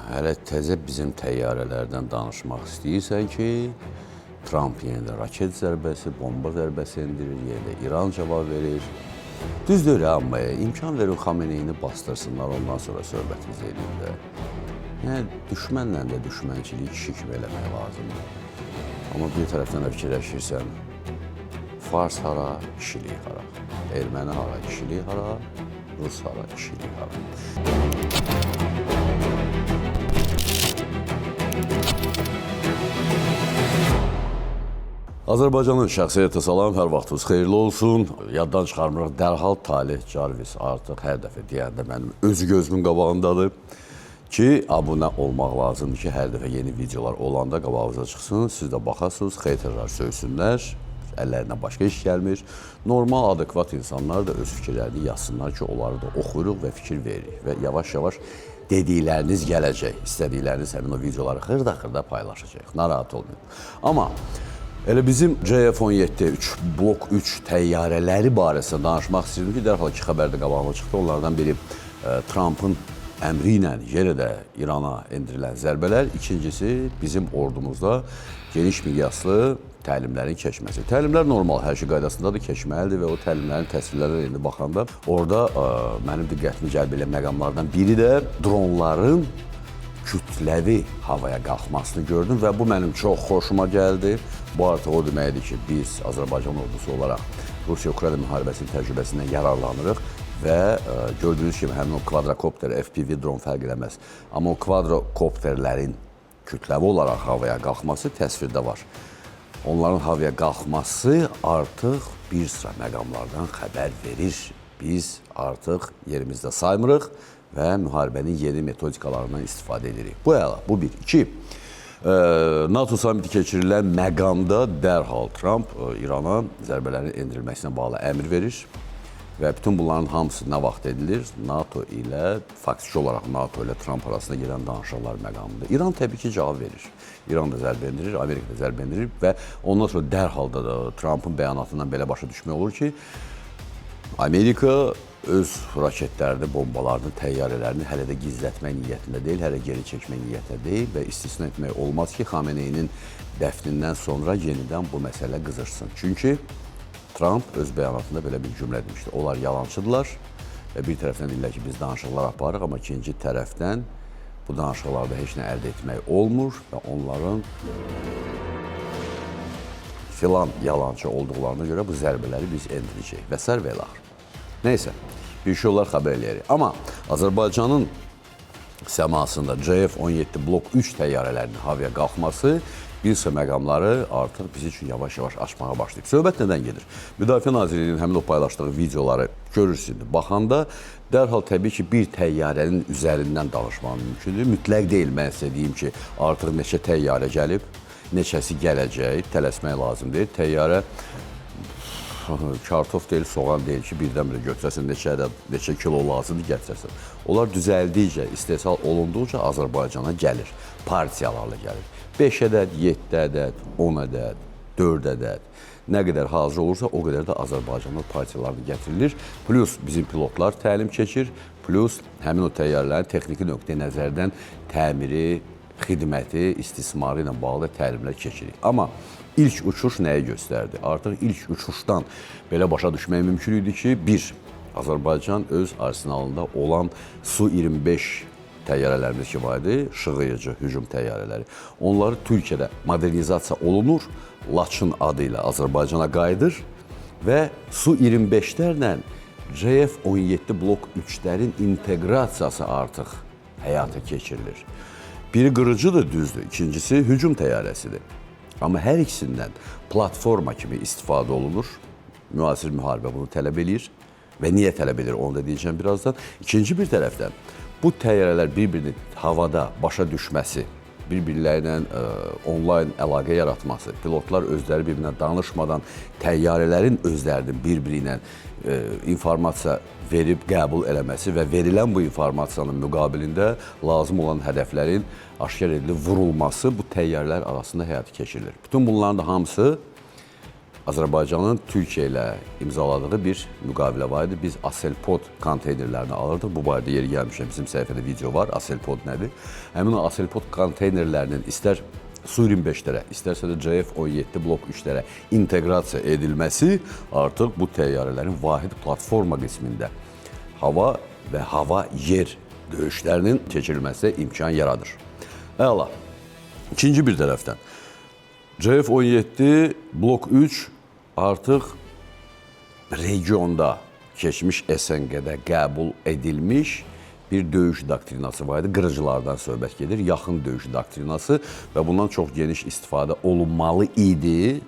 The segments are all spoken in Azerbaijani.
hələ təzə bizim təyyarələrdən danışmaq istəyirsən ki, Trump yenə də raket zərbəsi, bomba zərbəsi endirir, yenə də İran cavab verir. Düzdür, amma imkan verin Xameneyini bastırsınlar, ondan sonra söhbətimiz edin də. Yəni, düşmənlə də düşmənçiliyi kişi kimi eləmək lazımdır. Amma bir tərəfdən də fikirləşirsən, Fars hara, kişilik hara, Erməni hara, kişilik hara, Rus hara, kişilik hara. Azərbaycanın şəxsiyyətə salam, hər vaxtınız xeyirli olsun. Yaddan çıxarmırıq, dərhal Talih Jarvis artıq hər dəfə deyəndə mənim özü gözümün qabağındadır ki, abunə olmaq lazımdır ki, hər dəfə yeni videolar olanda qabağınıza çıxsın, siz də baxasınız, xeyterlər söysünlər, əllərinə başqa iş gəlmir. Normal, adekvat insanlar da öz fikirlərini yazsınlar ki, onları da oxuyuruq və fikir veririk və yavaş-yavaş dedikləriniz gələcək, istədikləriniz həmin o videoları xırda-xırda paylaşacaq, narahat olmayın. Amma elə bizim JF-17 Blok 3 təyyarələri barəsində danışmaq istəyirdim ki, dərhal iki xəbərdə qabağıma çıxdı. Onlardan biri Trump'ın əmri ilə yenə də İrana endirilən zərbələr. İkincisi, bizim ordumuzda geniş miqyaslı təlimlərin keçməsi. Təlimlər normal, hər şey qaydasındadır, keçməlidir və o təlimlərin təsvirlərə indi baxanda orada mənim diqqətimi cəlb edən məqamlardan biri də dronların kütləvi havaya qalxmasını gördüm və bu mənim çox xoşuma gəldi. Bu artıq o deməkdir ki, biz Azərbaycan ordusu olaraq Rusiya-Ukrayna müharibəsinin təcrübəsindən yararlanırıq və gördüyünüz kimi həmin o kvadrokopter, FPV dron fərq eləməz. Amma o kvadrokopterlərin kütləvi olaraq havaya qalxması təsvirdə var. Onların havaya qalxması artıq bir sıra məqamlardan xəbər verir. Biz artıq yerimizdə saymırıq və müharibənin yeni metodikalarından istifadə edirik. Bu əla, bu bir. İki, NATO samiti keçirilən məqamda dərhal Trump İrana zərbələrin endirilməsinə bağlı əmr verir və bütün bunların hamısı nə vaxt edilir? NATO ilə, faktiki olaraq NATO ilə Trump arasında gedən danışıqlar məqamında. İran təbii ki, cavab verir. İran da zərbə endirir, Amerika da zərbə endirir və ondan sonra dərhal da Trump'ın bəyanatından belə başa düşmək olur ki, Amerika öz raketlərini, bombalarını, təyyarələrini hələ də gizlətmək niyyətində deyil, hələ geri çəkmək niyyətində deyil və istisna etmək olmaz ki, Xameneyinin dəfnindən sonra yenidən bu məsələ qızışsın. Çünki Trump öz bəyanatında belə bir cümlə demişdi. Onlar yalancıdırlar və bir tərəfdən deyirlər ki, biz danışıqlar aparırıq, amma ikinci tərəfdən bu danışıqlarda heç nə əldə etmək olmur və onların filan yalancı olduqlarına görə bu zərbələri biz endirəcəyik və sər və ilaxır. Neysə, bir şey olar xəbər eləyərik. Amma Azərbaycanın səmasında JF-17 Blok 3 təyyarələrinin havaya qalxması bir sıra məqamları artıq biz üçün yavaş-yavaş açmağa başlayıb. Söhbət nədən gedir? Müdafiə Nazirliyinin həmin o paylaşdığı videoları görürsünüz. Baxanda dərhal təbii ki, bir təyyarənin üzərindən danışmaq mümkündür. Mütləq deyil, mən sizə deyim ki, artıq neçə təyyarə gəlib, neçəsi gələcək, tələsmək lazım deyil. Təyyarə kartof deyil, soğan deyil ki, birdən-birə götürəsən, neçə kilo lazımdır, gətirəsən. Onlar düzəldikcə, istehsal olunduqca Azərbaycana gəlir, partiyalarla gəlir. 5 ədəd, 7 ədəd, 10 ədəd, 4 ədəd, nə qədər hazır olursa, o qədər də Azərbaycana partiyalarla gətirilir. Plus bizim pilotlar təlim keçir, plus həmin o təyyarələrin texniki nöqteyi nəzərdən təmiri, xidməti, istismarı ilə bağlı təlimlər keçirik. Amma İlk uçuş nəyi göstərdi? Artıq ilk uçuşdan belə başa düşmək mümkün idi ki, bir, Azərbaycan öz arsenalında olan Su-25 təyyarələrimiz ki var idi, şığıyıcı hücum təyyarələri. Onları Türkiyədə modernizasiya olunur, Laçın adı ilə Azərbaycana qayıdır və Su-25-lərlə JF-17 Blok 3-lərin inteqrasiyası artıq həyata keçirilir. Biri qırıcıdır, düzdür, ikincisi hücum təyyarəsidir. Amma hər ikisindən platforma kimi istifadə olunur. Müasir müharibə bunu tələb edir və niyə tələb edir, onu da deyəcəm birazdan. İkinci bir tərəfdən, bu təyyarələr bir-birini havada başa düşməsi, bir-birlərlə onlayn əlaqə yaratması, pilotlar özləri bir-birinə danışmadan təyyarələrin özlərinin bir-biri ilə informasiya verib qəbul eləməsi və verilən bu informasiyanın müqabilində lazım olan hədəflərin aşkar edilib vurulması bu təyyarələr arasında həyata keçirilir. Bütün bunların da hamısı Azərbaycanın Türkiyə ilə imzaladığı bir müqavilə var idi. Biz Aselpod konteynerlərini alırdıq. Bu barədə yeri gəlmişəm, bizim səhifədə video var. Aselpod nədir? Həmin o Aselpod konteynerlərinin istər Su-25-lərə, istərsə də CF-17 blok 3-lərə inteqrasiya edilməsi artıq bu təyyarələrin vahid platforma qismində hava və hava-yer döyüşlərinin keçirilməsinə imkan yaradır. Əla. İkinci bir tərəfdən CF-17 blok 3 artıq regionda keçmiş SNQ-də qəbul edilmiş bir döyüş doktrinası var idi. Qırıcılardan söhbət gedir, yaxın döyüş doktrinası və bundan çox geniş istifadə olunmalı idi.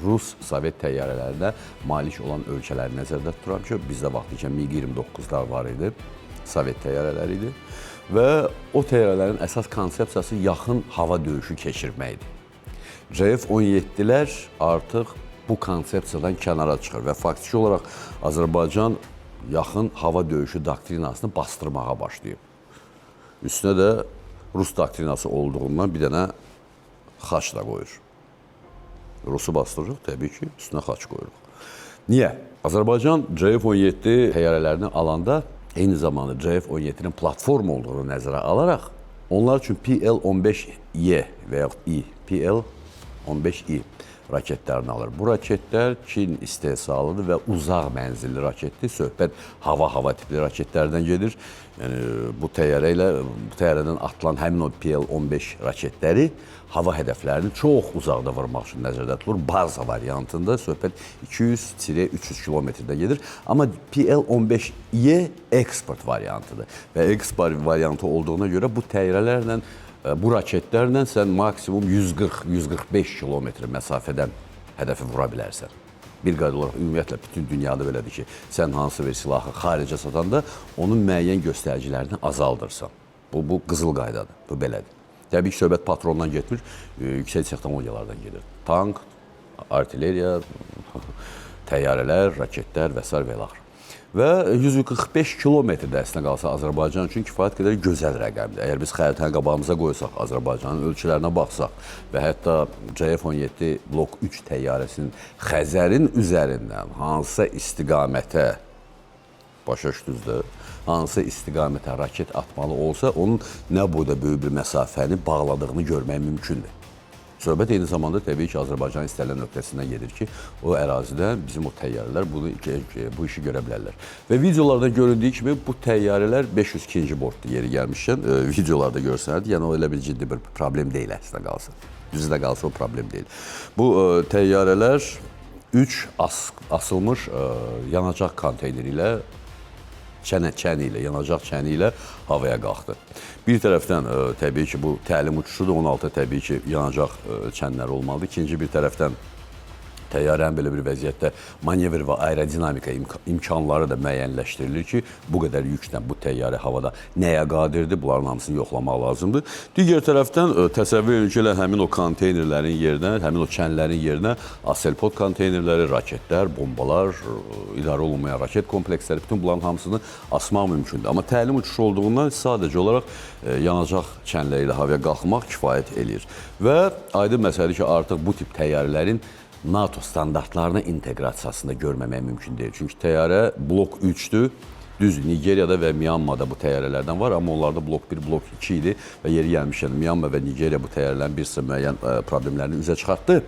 Rus, Sovet təyyarələrinə malik olan ölkələri nəzərdə tuturam ki, bizdə vaxtlıkən MiG-29'lar var idi, Sovet təyyarələri idi və o təyyarələrin əsas konsepsiyası yaxın hava döyüşü keçirmək idi. CF-17'lər artıq bu konsepsiyadan kənara çıxır və faktiki olaraq Azərbaycan yaxın hava döyüşü doktrinasını bastırmağa başlayıb. Üstünə də Rus doktrinası olduğundan bir dənə xaç da qoyur. Rusu bastırırıq, təbii ki, üstünə xaç qoyuruq. Niyə? Azərbaycan CF-17 təyyarələrini alanda eyni zamanda CF-17'nin platform olduğunu nəzərə alaraq onlar üçün PL-15Y və yaxud I, PL-15I raketlərini alır. Bu raketlər Çin istehsalıdır və uzaq mənzilli raketdir. Söhbət hava-hava tipli raketlərdən gedir. Yəni, bu təyyarədən atılan həmin o PL-15 raketləri hava hədəflərini çox uzaqda vurmaq üçün nəzərdə tutulur. Baza variantında söhbət 200-300 kilometrdə gedir. Amma PL-15Y eksport variantıdır. Və eksport variantı olduğuna görə bu təyyarələrlə bu raketlərlə sən maksimum 140-145 kilometr məsafədən hədəfi vura bilərsən. Bir qayda olaraq ümumiyyətlə bütün dünyada belədir ki, sən hansı bir silahı xaricə satanda onun müəyyən göstəricilərini azaldırsan. Bu qızıl qaydadır, bu belədir. Təbii ki, söhbət patrondan getmir, yüksək texnologiyalardan gedir. Tank, artilleriya, təyyarələr, raketlər və s. və ilaxır. Və 145 kilometrdə əslində qalsa Azərbaycan üçün kifayət qədər gözəl rəqəmdir. Əgər biz xəritəni qabağımıza qoysaq, Azərbaycanın ölçülərinə baxsaq və hətta CF-17 blok 3 təyyarəsinin Xəzərin üzərindən hansısa istiqamətə, başa düşdünüz, hansısa istiqamətə raket atmalı olsa, onun nə boyda böyük bir məsafəni bağladığını görmək mümkündür. Söhbət eyni zamanda təbii ki, Azərbaycan istənilən nöqtəsindən gedir ki, o ərazidə bizim o təyyarələr bu işi görə bilərlər. Və videolarda göründüyü kimi bu təyyarələr 502-ci borddur yeri gəlmişkən, videolarda görsənərdi. Yəni o elə bir ciddi bir problem deyil əslində qalsa. Düzü də qalsa o problem deyil. Bu təyyarələr 3 asılmış yanacaq konteyneri ilə yanacaq çəni ilə havaya qalxdı. Bir tərəfdən təbii ki, bu təlim uçuşudur, 16 təbii ki, yanacaq çənləri olmalıdır. İkinci bir tərəfdən təyyarənin belə bir vəziyyətdə manevr və aerodinamika imkanları da müəyyənləşdirilir ki, bu qədər yüklə bu təyyarə havada nəyə qadirdir, bunların hamısını yoxlamaq lazımdır. Digər tərəfdən təsəvvür edin ki, həmin o konteynerlərin yerinə, həmin o çənlərin yerinə Aselpod konteynerləri, raketlər, bombalar, idarə olunmayan raket kompleksləri, bütün bunların hamısını asmaq mümkündür. Amma təlim uçuşu olduğundan sadəcə olaraq yanacaq çənləri ilə havaya qalxmaq kifayət eləyir. Və aydın məsələdir ki, artıq bu tip təyyarələrin NATO standartlarına inteqrasiyasında görməmək mümkün deyil. Çünki təyyarə blok 3-dür. Düz Nigeriyada və Myanmada bu təyyarələrdən var, amma onlarda blok 1, blok 2 idi və yeri gəlmişkən Myanma və Nigeriya bu təyyarələrin bir sıra müəyyən problemlərini üzə çıxartdı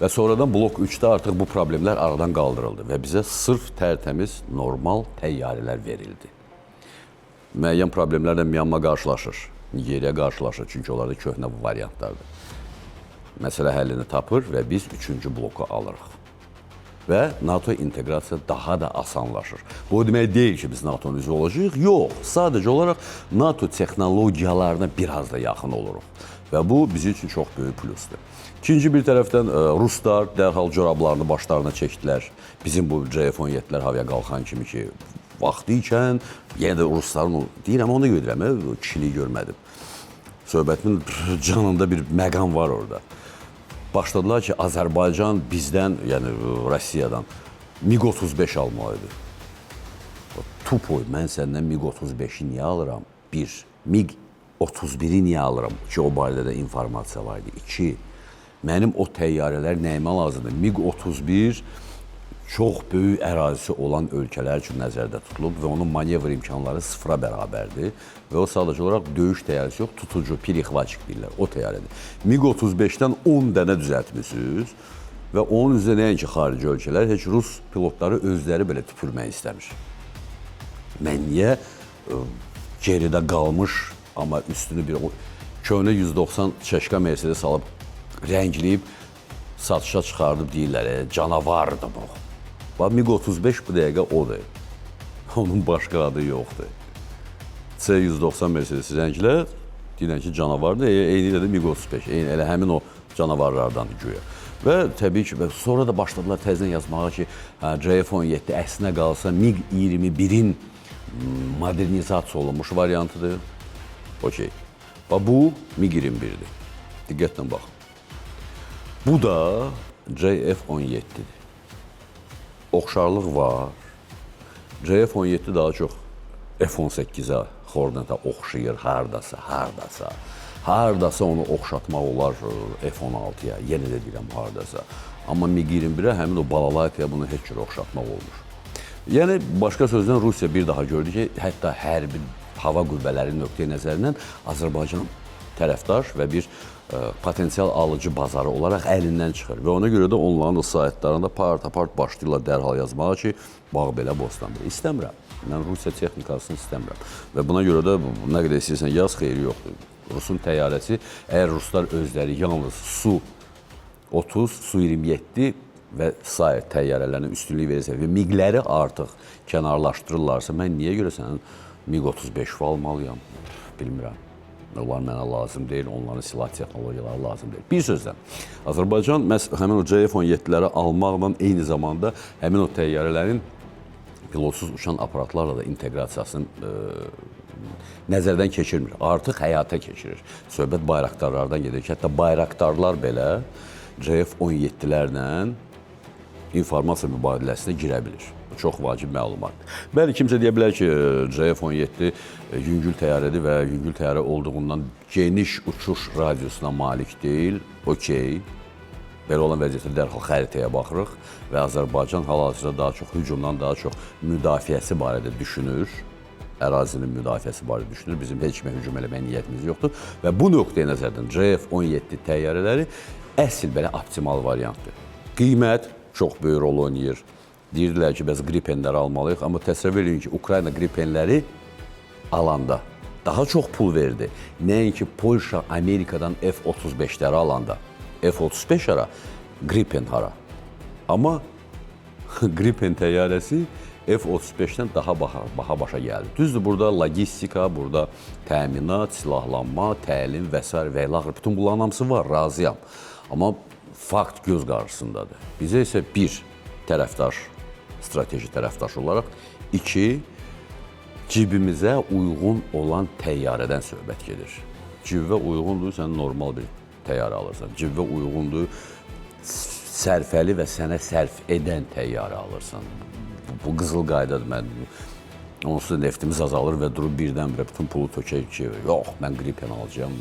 və sonradan blok 3-də artıq bu problemlər aradan qaldırıldı və bizə sırf tərtəmiz normal təyyarələr verildi. Müəyyən problemlərlə Myanma qarşılaşır, Nigeriya qarşılaşır, çünki onlarda köhnə variantlardır. Məsələ həllini tapır və biz 3-cü bloku alırıq. Və NATO inteqrasiya daha da asanlaşır. Bu demək deyil ki, biz NATO'nun üzvü olacağıq. Yox, sadəcə olaraq NATO texnologiyalarına biraz da yaxın oluruq. Və bu bizim üçün çox böyük plusdur. İkinci bir tərəfdən Ruslar dərhal corablarını başlarına çəkdilər. Bizim bu CF-17'lər havaya qalxan kimi ki, vaxtı ikən, yenə də Rusların, deyirəm, onu görürəm, kişiliyi görmədim. Söhbətimin canında bir məqam var orada. Başladılar ki, Azərbaycan bizdən, yəni Rusiyadan MiG-35 almalıydı. Tupoy, mən səndən MiG-35'i niyə alıram? 1. MiG-31'i niyə alıram? Ki, o barədə də informasiya var idi. 2. Mənim o təyyarələr nəyimə lazımdır? MiG-31 çox böyük ərazisi olan ölkələr üçün nəzərdə tutulub və onun manevr imkanları sıfıra bərabərdir. Və o sadəcə olaraq döyüş təyyarəsi yox, tutucu, pirixvaçik deyirlər, o təyyarədir. MiG-35-dən 10 dənə düzəltmişsiniz və onun üzrə nəinki xarici ölkələr, heç Rus pilotları özləri belə tüpürmək istəmir. Mən niyə geridə qalmış, amma üstünü bir köhnə 190 Çeşka Mercedes alıb, rəngləyib, satışa çıxardıb deyirlər, canavardır bu. MiG-35 bu dəqiqə odur. Onun başqa adı yoxdur. C-190 Mercedes rənglər, deyilən ki, canavardır, eyni ilə də MiG-35, elə həmin o canavarlardandır güya. Və təbii ki, sonra da başladılar təzdən yazmağa ki, JF-17 əslinə qalsa MiG-21-in modernizasiya olunmuş variantıdır. Okey. Bu MiG-21-dir. Diqqətlə baxın. Bu da JF-17-dir. Oxşarlıq var. JF-17 daha çox F-18-ə, Hornetə oxşayır, hardasa. Hardasa onu oxşatmaq olar F-16-ya, yenə də deyirəm hardasa. Amma MiG-21-ə həmin o balalaykaya bunu heç cür oxşatmaq olmur. Yəni, başqa sözlə Rusiya bir daha gördü ki, hətta hərbi hava qüvvələri nöqteyi nəzərindən Azərbaycan tərəfdaş və bir potensial alıcı bazarı olaraq əlindən çıxır. Və ona görə də onların saytlarında part başlayırlar dərhal yazmağa ki, bax belə, bostan belə. İstəmirəm. Mən Rusiya texnikasını istəmirəm. Və buna görə də nə qədər istəyirsən yaz, xeyri yoxdur. Rusun təyyarəsi, əgər Ruslar özləri yalnız Su-30, Su-27 və sair təyyarələrinin üstünlük verirsə və MiG-ləri artıq kənarlaşdırırlarsa, mən niyə görə sənin MiG-35 almalıyam? Bilmirəm. Onlar mənə lazım deyil, onların silah texnologiyaları lazım deyil. Bir sözlə, Azərbaycan həmin o JF-17-ləri almaqla eyni zamanda həmin o təyyarələrin pilotsuz uçan aparatlarla da inteqrasiyasını nəzərdən keçirmir. Artıq həyata keçirir. Söhbət Bayraktarlardan gedir ki, hətta Bayraktarlar belə JF-17-lərlə informasiya mübadiləsinə girə bilir. Çox vacib məlumatdır. Bəli, kimsə deyə bilər ki, JF-17 yüngül təyyarədir və yüngül təyyarə olduğundan geniş uçuş radiusuna malik deyil. Okey. Belə olan vəziyyətdə dərhal xəritəyə baxırıq və Azərbaycan hal-hazırda daha çox hücumdan, daha çox müdafiəsi barədə düşünür. Ərazinin müdafiəsi barədə düşünür. Bizim heç kimə hücum eləməyə niyyətimiz yoxdur. Və bu nöqteyə nəzərdən JF-17 təyyarələri əsl belə optimal variantdır. Qiymət çox böyük rol oynayır. Deyirdilər ki, bəzi Gripenləri almalıyıq, amma təsəvvür edin ki, Ukrayna Gripenləri alanda daha çox pul verdi. Nəinki Polşa Amerikadan F-35-ləri alanda. F-35 hara, Gripen hara. Amma Gripen təyyarəsi F-35-dən daha baha başa gəldi. Düzdür, burada logistika, burada təminat, silahlanma, təlim və s. və ilaxır. Bütün bunların hamısı var, razıyam. Amma fakt göz qarşısındadır. Bizə isə bir tərəfdaş, strateji tərəfdaş olaraq, iki, cibimizə uyğun olan təyyarədən söhbət gedir. Cibə uyğundur, sən normal bir təyyarə alırsan. Cibə uyğundur, sərfəli və sənə sərf edən təyyarə alırsan. Bu qızıl qaydadır. Mən onsuz da neftimiz azalır və durub birdən-birə bütün pulu tökək ki, yox, mən Gripen alacağım,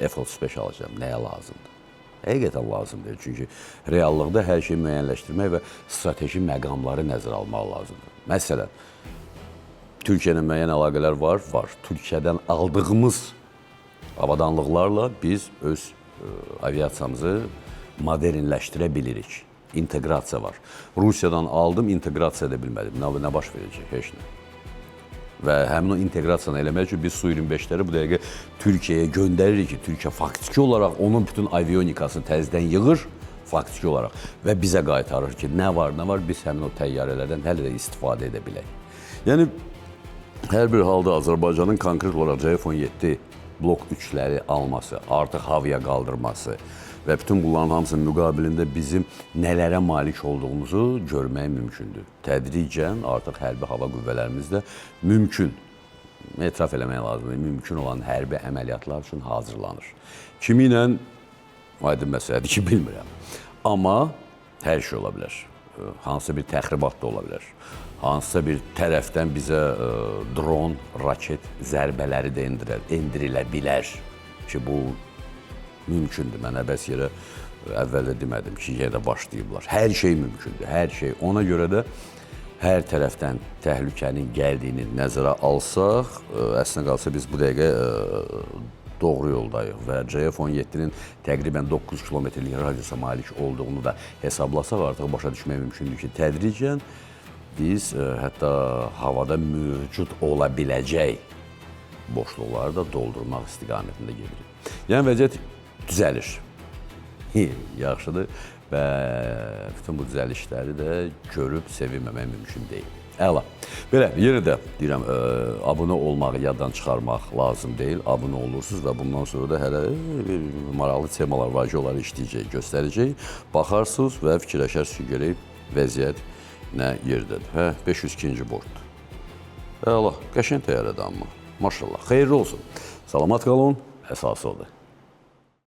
F-35 alacağım, nəyə lazımdır? Həqiqətən lazımdır. Çünki reallıqda hər şeyi müəyyənləşdirmək və strateji məqamları nəzərə almaq lazımdır. Məsələn, Türkiyə ilə müəyyən əlaqələr var. Türkiyədən aldığımız avadanlıqlarla biz öz aviasiyamızı modernləşdirə bilirik. İnteqrasiya var. Rusiyadan aldım, inteqrasiya edə bilmədim. Nə baş verəcək? Heç nə. Və həmin o inteqrasiyanı eləmək üçün biz Su-25-ləri bu dəqiqə Türkiyəyə göndəririk ki, Türkiyə faktiki olaraq onun bütün avionikasını təzədən yığır, faktiki olaraq və bizə qaytarır ki, nə var, biz həmin o təyyarələrdən hələ də istifadə edə bilək. Yəni, hər bir halda Azərbaycanın konkret olaraq JF-17 blok 3-ləri alması, artıq havaya qaldırması və bütün bunların hamısının müqabilində bizim nələrə malik olduğumuzu görmək mümkündür. Tədricən artıq hərbi hava qüvvələrimiz də etiraf eləmək lazımdır, mümkün olan hərbi əməliyyatlar üçün hazırlanır. Kimi ilə, aydın məsələdir ki, bilmirəm. Amma hər şey ola bilər. Hansısa bir təxribat da ola bilər. Hansısa bir tərəfdən bizə dron, raket zərbələri də endirilə bilər ki, bu mümkündür. Mən əbəs yerə əvvəldə demədim ki, yenə başlayıblar. Hər şey mümkündür, hər şey. Ona görə də hər tərəfdən təhlükənin gəldiyini nəzərə alsaq, əslində qalsa biz bu dəqiqə doğru yoldayıq və CF-17-nin təqribən 9 kilometrlik radiusa malik olduğunu da hesablasaq artıq başa düşmək mümkündür ki, tədricən biz hətta havada mövcud ola biləcək boşluqları da doldurmaq istiqamətində gedirik. Yəni vəziyyət düzəlir. Yaxşıdır və bütün bu düzəlişləri də görüb sevinməmək mümkün deyil. Əla. Belə, yenə də deyirəm, abunə olmağı yaddan çıxarmaq lazım deyil. Abunə olursunuz və bundan sonra da hələ maraqlı temalar var ki, onları işləyəcək, göstərəcək. Baxarsınız və fikirləşərsiniz, görək vəziyyət nə yerdədir. 502-ci borddur. Əla, qəşəng təyyarədir amma. Maşallah, xeyirli olsun. Salamat qalın, əsası odur.